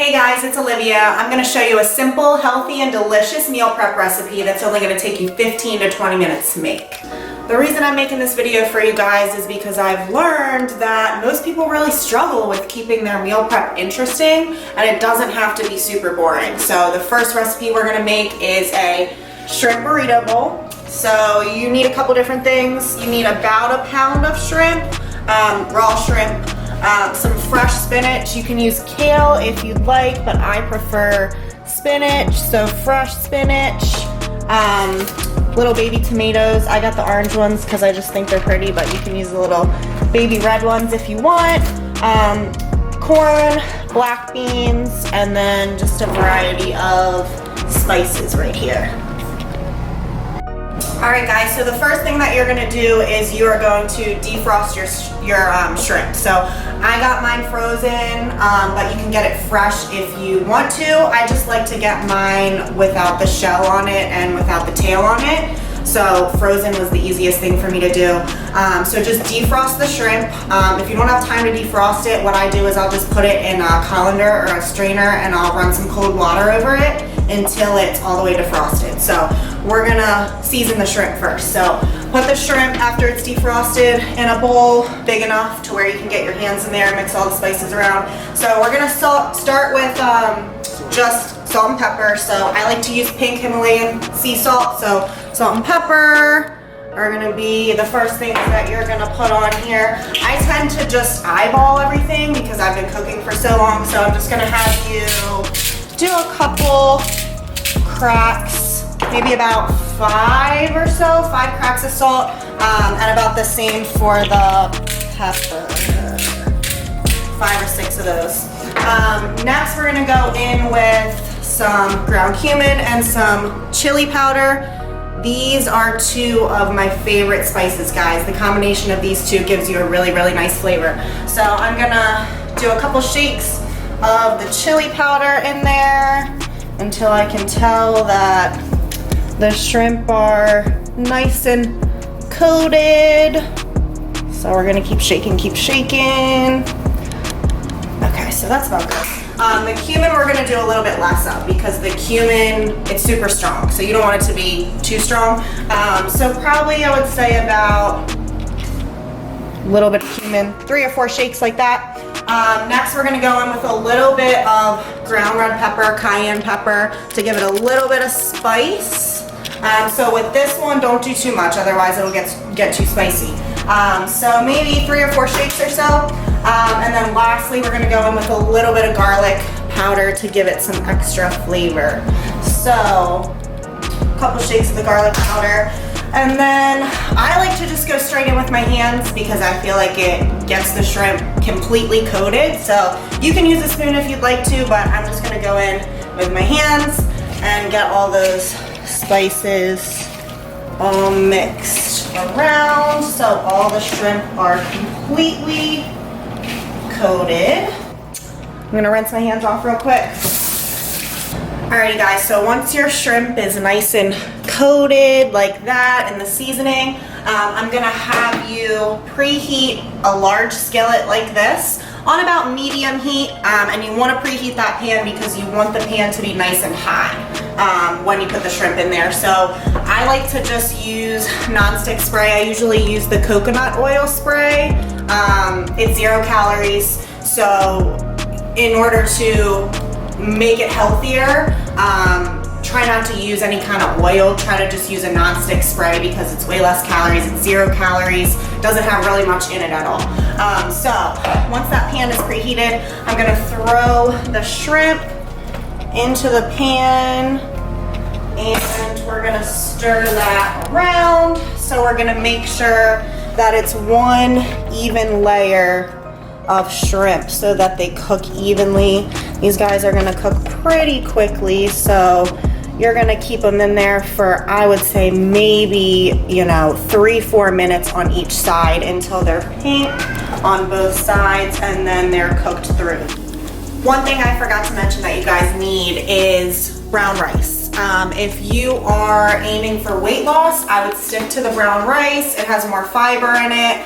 Hey guys, it's Olivia. I'm going to show you a simple, healthy, and delicious meal prep recipe that's only going to take you 15 to 20 minutes to make. The reason I'm making this video for you guys is because I've learned that most people really struggle with keeping their meal prep interesting, and it doesn't have to be super boring. So the first recipe we're going to make is a shrimp burrito bowl. So you need a couple different things. You need about a pound of shrimp, raw shrimp, some fresh spinach. You can use kale if you'd like, but I prefer spinach, so fresh spinach. Little baby tomatoes. I got the orange ones because I just think they're pretty, but you can use the little baby red ones if you want. Corn, black beans, and then just a variety of spices right here. Alright guys, so the first thing that you're going to do is you are going to defrost your shrimp. So I got mine frozen, but you can get it fresh if you want to. I just like to get mine without the shell on it and without the tail on it. So frozen was the easiest thing for me to do. So just defrost the shrimp. If you don't have time to defrost it, what I do is I'll just put it in a colander or a strainer and I'll run some cold water over it until it's all the way defrosted. So we're gonna season the shrimp first. So put the shrimp after it's defrosted in a bowl big enough to where you can get your hands in there, mix all the spices around. So we're gonna start with just salt and pepper. So I like to use pink Himalayan sea salt. So salt and pepper are gonna be the first things that you're gonna put on here. I tend to just eyeball everything because I've been cooking for so long. So I'm just gonna have you do a couple cracks, maybe about 5 cracks of salt, and about the same for the pepper, 5 or 6 of those. Next we're gonna go in with some ground cumin and some chili powder. These are 2 of my favorite spices, guys. The combination of these 2 gives you a really, really nice flavor. So I'm gonna do a couple shakes of the chili powder in there until I can tell that the shrimp are nice and coated. So we're gonna keep shaking, Okay, so that's about good. The cumin we're gonna do a little bit less of because the cumin, it's super strong. So you don't want it to be too strong. So probably I would say about a little bit of cumin, 3 or 4 shakes like that. Next we're gonna go in with a little bit of ground red pepper, cayenne pepper to give it a little bit of spice. So with this one, don't do too much, otherwise it'll get too spicy. So maybe 3 or 4 shakes or so. And then lastly, we're gonna go in with a little bit of garlic powder to give it some extra flavor. So a couple shakes of the garlic powder. And then I like to just go straight in with my hands because I feel like it gets the shrimp completely coated. So you can use a spoon if you'd like to, but I'm just gonna go in with my hands and get all those spices all mixed around so all the shrimp are completely coated. I'm gonna rinse my hands off real quick. Alrighty guys, so once your shrimp is nice and coated like that in the seasoning, I'm gonna have you preheat a large skillet like this on about medium heat, and you wanna preheat that pan because you want the pan to be nice and hot when you put the shrimp in there. So I like to just use nonstick spray. I usually use the coconut oil spray. It's 0 calories, so in order to make it healthier, try not to use any kind of oil. Try to just use a nonstick spray because it's way less calories. It's 0 calories. Doesn't have really much in it at all. So once that pan is preheated, I'm gonna throw the shrimp into the pan and we're gonna stir that around. So we're gonna make sure that it's one even layer of shrimp so that they cook evenly. These guys are gonna cook pretty quickly, so you're gonna keep them in there for, I would say, maybe, 3-4 minutes on each side until they're pink on both sides and then they're cooked through. One thing I forgot to mention that you guys need is brown rice. If you are aiming for weight loss, I would stick to the brown rice. It has more fiber in it.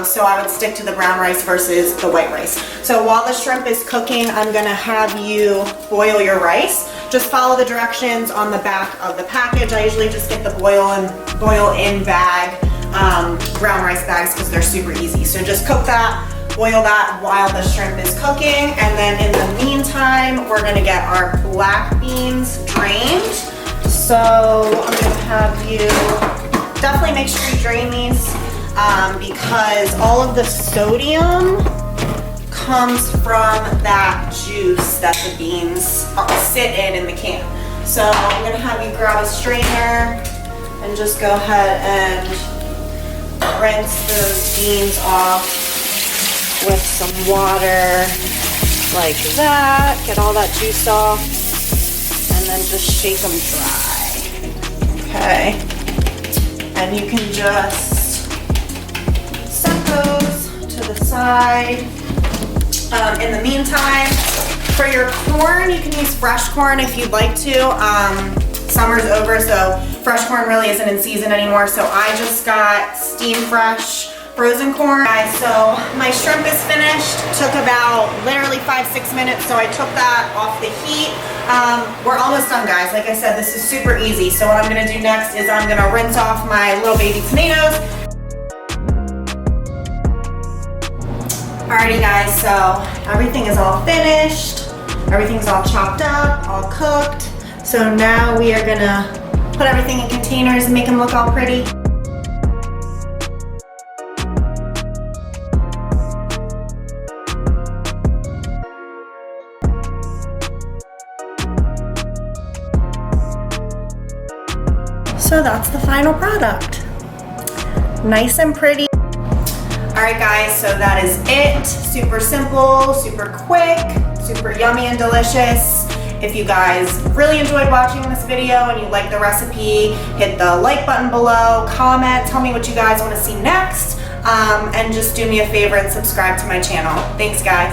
So I would stick to the brown rice versus the white rice. So while the shrimp is cooking, I'm gonna have you boil your rice. Just follow the directions on the back of the package. I usually just get the boil in bag, brown rice bags because they're super easy. So just cook that, boil that while the shrimp is cooking. And then in the meantime, we're gonna get our black beans drained. So I'm gonna have you definitely make sure you drain these because all of the sodium comes from that juice that the beans sit in the can. So I'm gonna have you grab a strainer and just go ahead and rinse those beans off with some water like that. Get all that juice off and then just shake them dry. Okay. And you can just set those to the side. In the meantime, for your corn, you can use fresh corn if you'd like to. Summer's over, so fresh corn really isn't in season anymore. So I just got steam fresh frozen corn. Guys, so my shrimp is finished. Took about literally 5-6 minutes, so I took that off the heat. We're almost done, guys. Like I said, this is super easy. So what I'm gonna do next is I'm gonna rinse off my little baby tomatoes. Alrighty guys, so everything is all finished. Everything's all chopped up, all cooked. So now we are gonna put everything in containers and make them look all pretty. So that's the final product. Nice and pretty. Alright guys, so that is it. Super simple, super quick, super yummy and delicious. If you guys really enjoyed watching this video and you like the recipe, hit the like button below, comment, tell me what you guys want to see next, and just do me a favor and subscribe to my channel. Thanks guys.